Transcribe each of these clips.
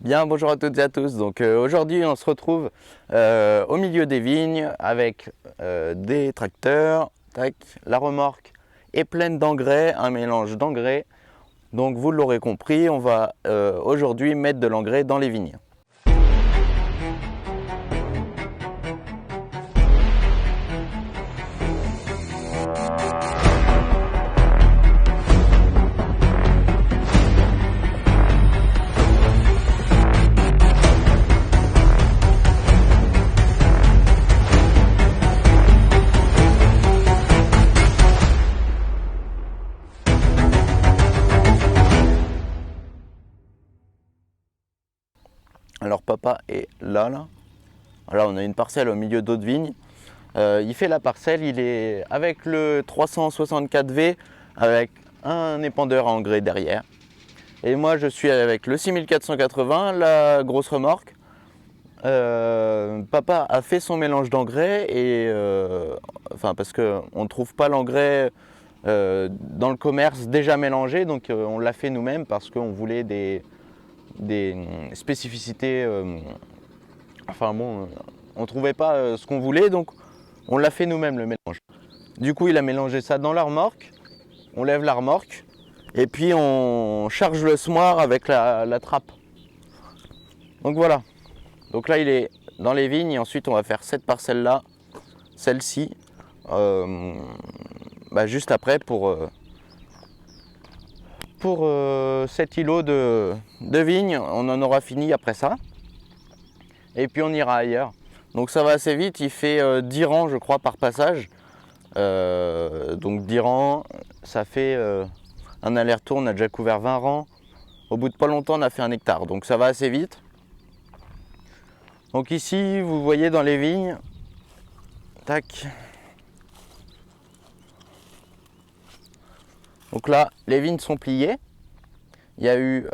Bien, bonjour à toutes et à tous. Donc aujourd'hui, on se retrouve au milieu des vignes avec des tracteurs. Tac, la remorque est pleine d'engrais, un mélange d'engrais. Donc vous l'aurez compris, on va aujourd'hui mettre de l'engrais dans les vignes. Alors papa est là. Alors on a une parcelle au milieu d'autres vignes. Il fait la parcelle, il est avec le 364V avec un épandeur à engrais derrière. Et moi je suis avec le 6480, la grosse remorque. Papa a fait son mélange d'engrais et parce qu'on ne trouve pas l'engrais dans le commerce déjà mélangé, donc on l'a fait nous-mêmes parce qu'on voulait des spécificités. On ne trouvait pas ce qu'on voulait, donc on l'a fait nous-mêmes le mélange. Du coup, il a mélangé ça dans la remorque. On lève la remorque et puis on charge le semoir avec la trappe. Donc voilà. Donc là, il est dans les vignes et ensuite on va faire cette parcelle-là, celle-ci, juste après pour 7 îlots de vignes. On en aura fini après ça. Et puis on ira ailleurs. Donc ça va assez vite, il fait 10 rangs je crois par passage. Donc 10 rangs, ça fait un aller-retour, on a déjà couvert 20 rangs. Au bout de pas longtemps on a fait 1 hectare, donc ça va assez vite. Donc ici vous voyez dans les vignes, tac. Donc là les vignes sont pliées. Il y a eu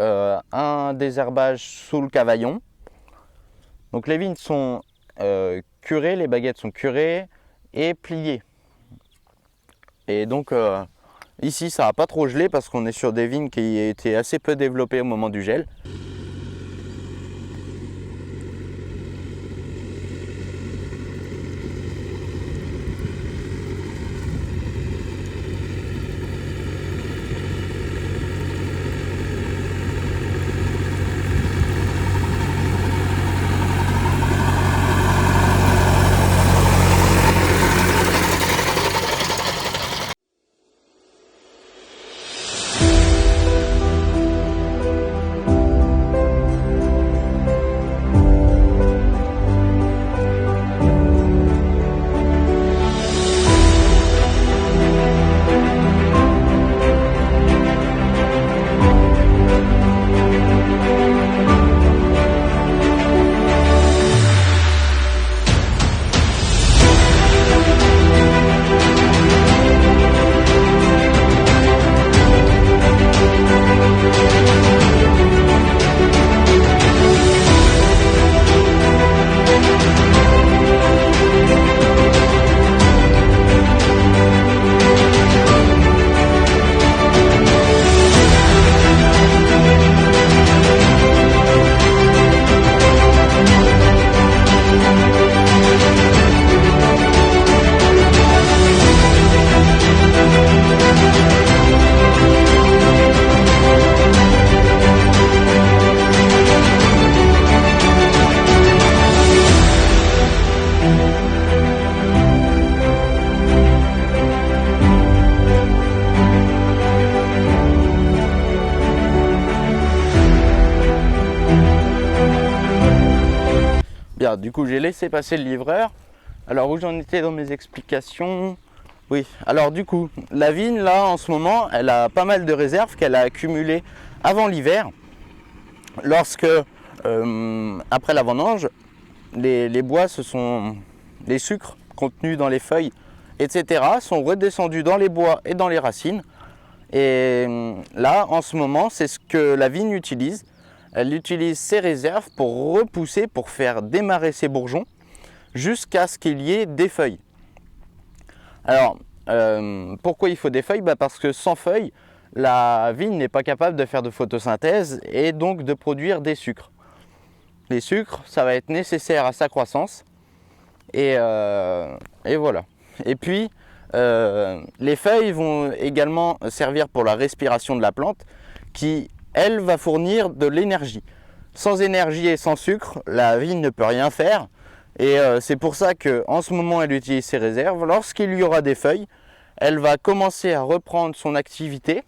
un désherbage sous le cavaillon. Donc les vignes sont curées, les baguettes sont curées et pliées. Et donc ici ça n'a pas trop gelé parce qu'on est sur des vignes qui étaient assez peu développées au moment du gel. Bien, du coup j'ai laissé passer le livreur. Alors où j'en étais dans mes explications? Oui, alors du coup la vigne là en ce moment elle a pas mal de réserves qu'elle a accumulées avant l'hiver. Lorsque après la vendange, les bois les sucres contenus dans les feuilles etc sont redescendus dans les bois et dans les racines. Et là en ce moment c'est ce que la vigne utilise. Elle utilise ses réserves pour repousser, pour faire démarrer ses bourgeons jusqu'à ce qu'il y ait des feuilles. Alors, pourquoi il faut des feuilles? Parce que sans feuilles, la vigne n'est pas capable de faire de photosynthèse et donc de produire des sucres. les sucres, ça va être nécessaire à sa croissance. Et voilà. Et puis, les feuilles vont également servir pour la respiration de la plante qui, elle, va fournir de l'énergie. Sans énergie et sans sucre, la vigne ne peut rien faire. Et c'est pour ça qu'en ce moment, elle utilise ses réserves. Lorsqu'il y aura des feuilles, elle va commencer à reprendre son activité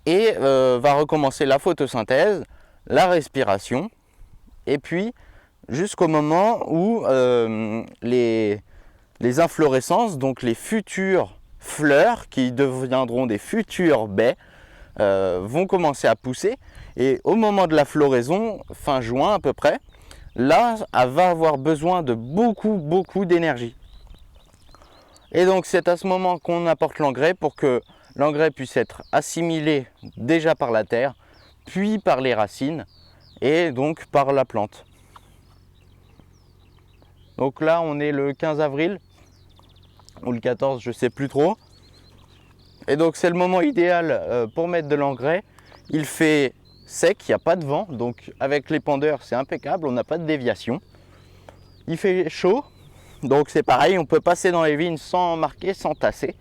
et va recommencer la photosynthèse, la respiration, et puis jusqu'au moment où les inflorescences, donc les futures fleurs qui deviendront des futures baies, vont commencer à pousser. Et au moment de la floraison, fin juin à peu près, là, elle va avoir besoin de beaucoup d'énergie. Et donc c'est à ce moment qu'on apporte l'engrais pour que l'engrais puisse être assimilé déjà par la terre, puis par les racines et donc par la plante. Donc là on est le 15 avril ou le 14, je ne sais plus trop. Et donc c'est le moment idéal pour mettre de l'engrais. Il fait sec, il n'y a pas de vent, donc avec l'épandeur c'est impeccable, on n'a pas de déviation. Il fait chaud, donc c'est pareil, on peut passer dans les vignes sans marquer, sans tasser.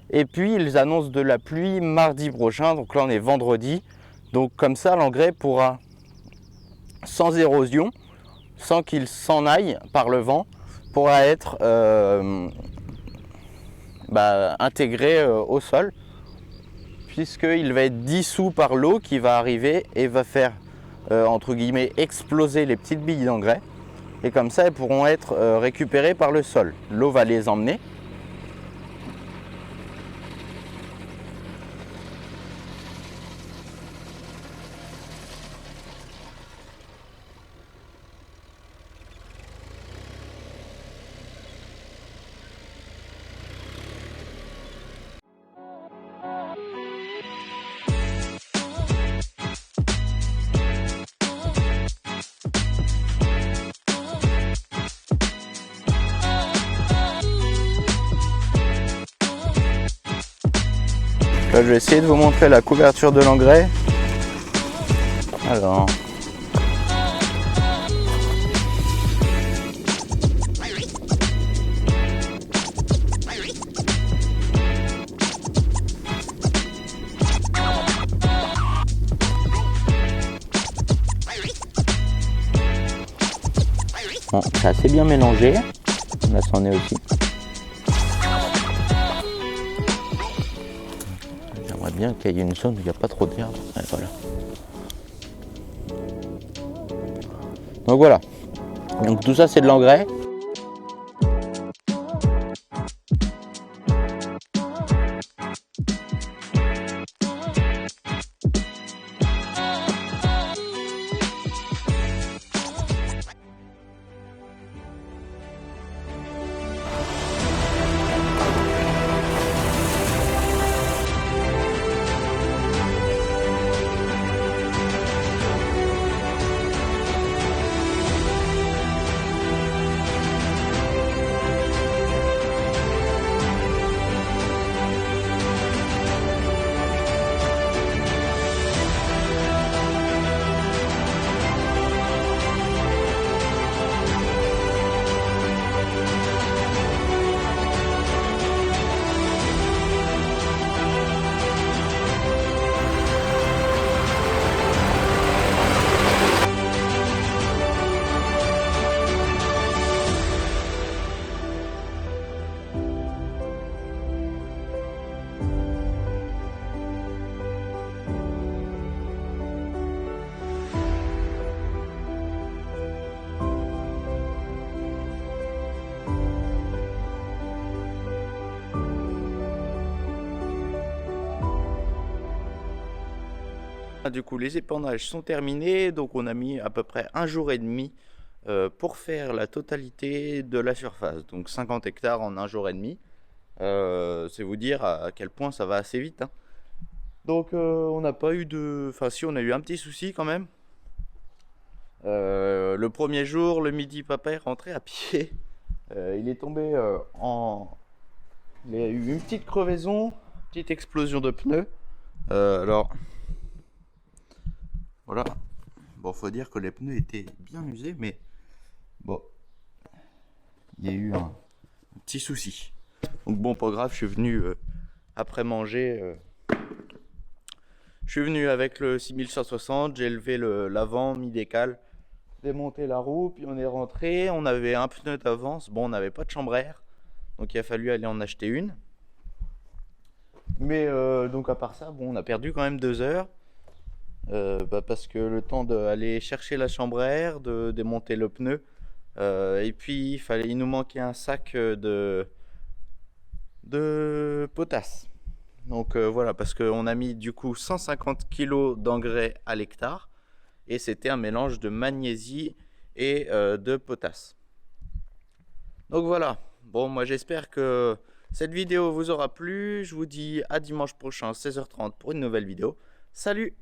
Et puis ils annoncent de la pluie mardi prochain, donc là on est vendredi. Donc comme ça l'engrais pourra, sans érosion, sans qu'il s'en aille par le vent, pourra être intégré au sol, puisqu'il va être dissous par l'eau qui va arriver et va faire entre guillemets exploser les petites billes d'engrais. Et comme ça elles pourront être récupérées par le sol. L'eau va les emmener. Là, je vais essayer de vous montrer la couverture de l'engrais. Alors, bon, c'est assez bien mélangé. Là, c'en est aussi. J'aimerais bien qu'il y ait une zone où il n'y a pas trop d'herbe. Ouais, voilà. Donc voilà. Donc tout ça, c'est de l'engrais. Du coup, les épandages sont terminés, donc on a mis à peu près 1 jour et demi pour faire la totalité de la surface, donc 50 hectares en 1 jour et demi. C'est vous dire à quel point ça va assez vite, hein. Donc on n'a pas eu de... Enfin si, on a eu un petit souci quand même. Le premier jour, le midi, papa est rentré à pied. Il est tombé Il a eu une petite crevaison, petite explosion de pneus. Alors... Voilà, Bon, faut dire que les pneus étaient bien usés, mais bon, il y a eu un petit souci. Donc bon, pas grave, je suis venu après manger. Je suis venu avec le 6160, j'ai levé l'avant, mis des cales, démonté la roue, puis on est rentré. On avait un pneu d'avance. Bon, on n'avait pas de chambre à air, donc il a fallu aller en acheter une. Mais donc à part ça, bon, on a perdu quand même 2 heures. Parce que le temps d'aller chercher la chambre à air, de démonter le pneu, et puis il nous manquait un sac de potasse. Donc voilà, parce qu'on a mis du coup 150 kg d'engrais à l'hectare, et c'était un mélange de magnésie et de potasse. Donc voilà, bon, moi j'espère que cette vidéo vous aura plu. Je vous dis à dimanche prochain 16h30 pour une nouvelle vidéo. Salut!